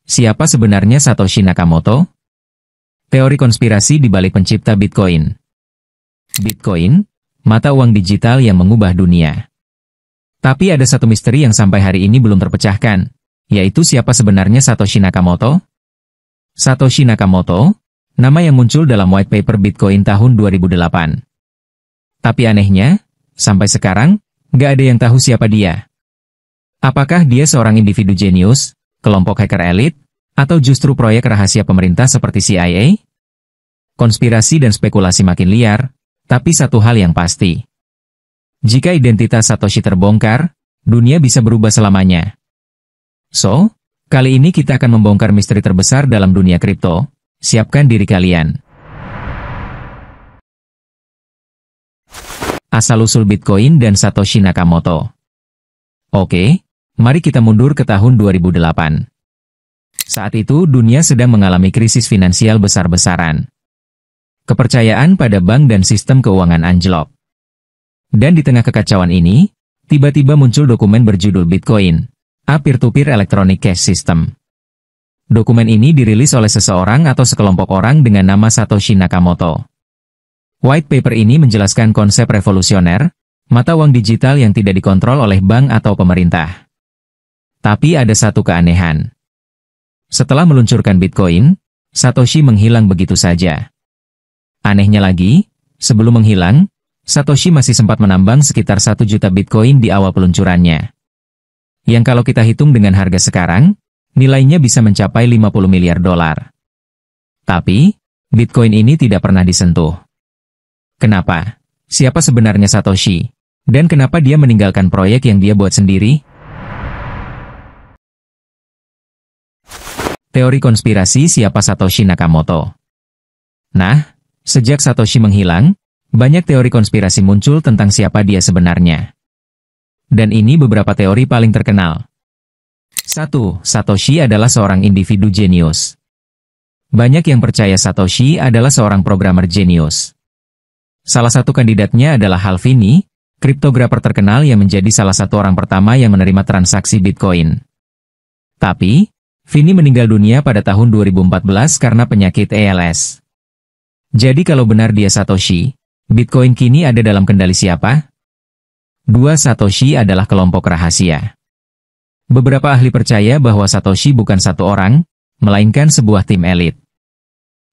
siapa sebenarnya Satoshi Nakamoto? Teori konspirasi di balik pencipta Bitcoin. Bitcoin, mata uang digital yang mengubah dunia. Tapi ada satu misteri yang sampai hari ini belum terpecahkan, yaitu siapa sebenarnya Satoshi Nakamoto? Satoshi Nakamoto, nama yang muncul dalam white paper Bitcoin tahun 2008. Tapi anehnya, sampai sekarang, nggak ada yang tahu siapa dia. Apakah dia seorang individu jenius, kelompok hacker elit, atau justru proyek rahasia pemerintah seperti CIA? Konspirasi dan spekulasi makin liar, tapi satu hal yang pasti. Jika identitas Satoshi terbongkar, dunia bisa berubah selamanya. So, kali ini kita akan membongkar misteri terbesar dalam dunia kripto. Siapkan diri kalian. Asal-usul Bitcoin dan Satoshi Nakamoto. Oke, mari kita mundur ke tahun 2008. Saat itu dunia sedang mengalami krisis finansial besar-besaran. Kepercayaan pada bank dan sistem keuangan anjlok. Dan di tengah kekacauan ini, tiba-tiba muncul dokumen berjudul Bitcoin, a peer-to-peer electronic cash system. Dokumen ini dirilis oleh seseorang atau sekelompok orang dengan nama Satoshi Nakamoto. White paper ini menjelaskan konsep revolusioner, mata uang digital yang tidak dikontrol oleh bank atau pemerintah. Tapi ada satu keanehan. Setelah meluncurkan Bitcoin, Satoshi menghilang begitu saja. Anehnya lagi, sebelum menghilang, Satoshi masih sempat menambang sekitar 1 juta Bitcoin di awal peluncurannya. Yang kalau kita hitung dengan harga sekarang, nilainya bisa mencapai 50 miliar dolar. Tapi, Bitcoin ini tidak pernah disentuh. Kenapa? Siapa sebenarnya Satoshi? Dan kenapa dia meninggalkan proyek yang dia buat sendiri? Teori konspirasi siapa Satoshi Nakamoto? Nah, sejak Satoshi menghilang, banyak teori konspirasi muncul tentang siapa dia sebenarnya. Dan ini beberapa teori paling terkenal. 1. Satoshi adalah seorang individu jenius. Banyak yang percaya Satoshi adalah seorang programmer jenius. Salah satu kandidatnya adalah Hal Finney, kriptografer terkenal yang menjadi salah satu orang pertama yang menerima transaksi Bitcoin. Tapi, Finney meninggal dunia pada tahun 2014 karena penyakit ALS. Jadi kalau benar dia Satoshi, Bitcoin kini ada dalam kendali siapa? 2. Satoshi adalah kelompok rahasia. Beberapa ahli percaya bahwa Satoshi bukan satu orang, melainkan sebuah tim elit.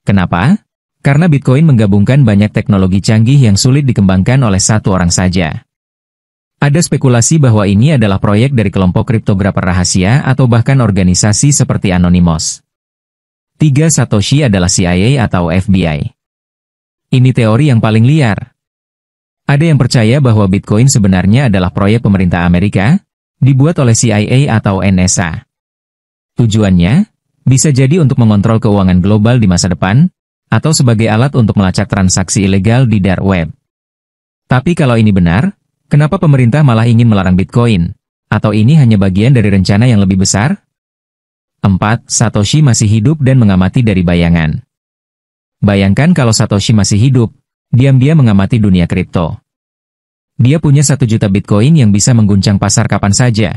Kenapa? Karena Bitcoin menggabungkan banyak teknologi canggih yang sulit dikembangkan oleh satu orang saja. Ada spekulasi bahwa ini adalah proyek dari kelompok kriptografer rahasia atau bahkan organisasi seperti Anonymous. 3. Satoshi adalah CIA atau FBI. Ini teori yang paling liar. Ada yang percaya bahwa Bitcoin sebenarnya adalah proyek pemerintah Amerika, dibuat oleh CIA atau NSA. Tujuannya, bisa jadi untuk mengontrol keuangan global di masa depan, atau sebagai alat untuk melacak transaksi ilegal di dark web. Tapi kalau ini benar, kenapa pemerintah malah ingin melarang Bitcoin? Atau ini hanya bagian dari rencana yang lebih besar? 4. Satoshi masih hidup dan mengamati dari bayangan. Bayangkan kalau Satoshi masih hidup, diam-diam mengamati dunia kripto. Dia punya 1 juta Bitcoin yang bisa mengguncang pasar kapan saja.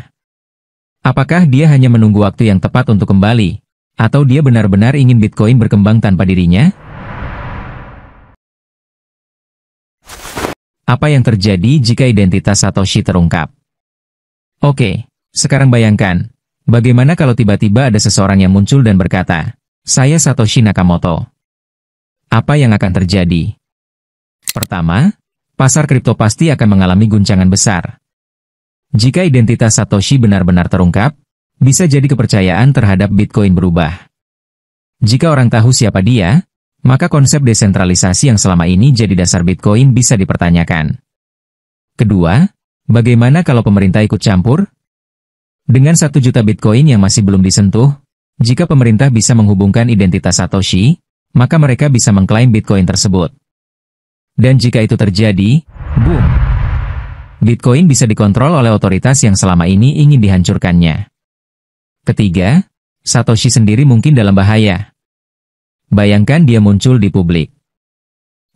Apakah dia hanya menunggu waktu yang tepat untuk kembali? Atau dia benar-benar ingin Bitcoin berkembang tanpa dirinya? Apa yang terjadi jika identitas Satoshi terungkap? Oke, sekarang bayangkan, bagaimana kalau tiba-tiba ada seseorang yang muncul dan berkata, "Saya Satoshi Nakamoto." Apa yang akan terjadi? Pertama, pasar kripto pasti akan mengalami guncangan besar. Jika identitas Satoshi benar-benar terungkap, bisa jadi kepercayaan terhadap Bitcoin berubah. Jika orang tahu siapa dia, maka konsep desentralisasi yang selama ini jadi dasar Bitcoin bisa dipertanyakan. Kedua, bagaimana kalau pemerintah ikut campur? Dengan 1 juta Bitcoin yang masih belum disentuh, jika pemerintah bisa menghubungkan identitas Satoshi, maka mereka bisa mengklaim Bitcoin tersebut. Dan jika itu terjadi, boom! Bitcoin bisa dikontrol oleh otoritas yang selama ini ingin dihancurkannya. Ketiga, Satoshi sendiri mungkin dalam bahaya. Bayangkan dia muncul di publik.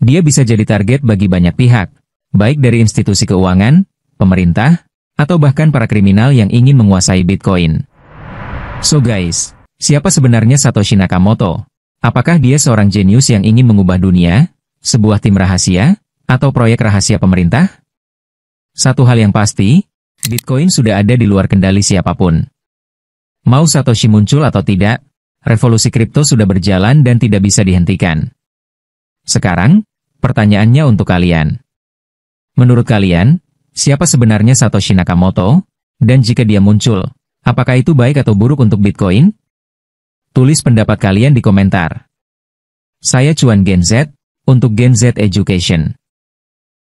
Dia bisa jadi target bagi banyak pihak, baik dari institusi keuangan, pemerintah, atau bahkan para kriminal yang ingin menguasai Bitcoin. So guys, Siapa sebenarnya Satoshi Nakamoto? Apakah dia seorang jenius yang ingin mengubah dunia, sebuah tim rahasia, atau proyek rahasia pemerintah? Satu hal yang pasti, Bitcoin sudah ada di luar kendali siapapun. Mau Satoshi muncul atau tidak, revolusi kripto sudah berjalan dan tidak bisa dihentikan. Sekarang, pertanyaannya untuk kalian. Menurut kalian, siapa sebenarnya Satoshi Nakamoto? Dan jika dia muncul, apakah itu baik atau buruk untuk Bitcoin? Tulis pendapat kalian di komentar. Saya Cuan Gen Z, untuk Gen Z Education.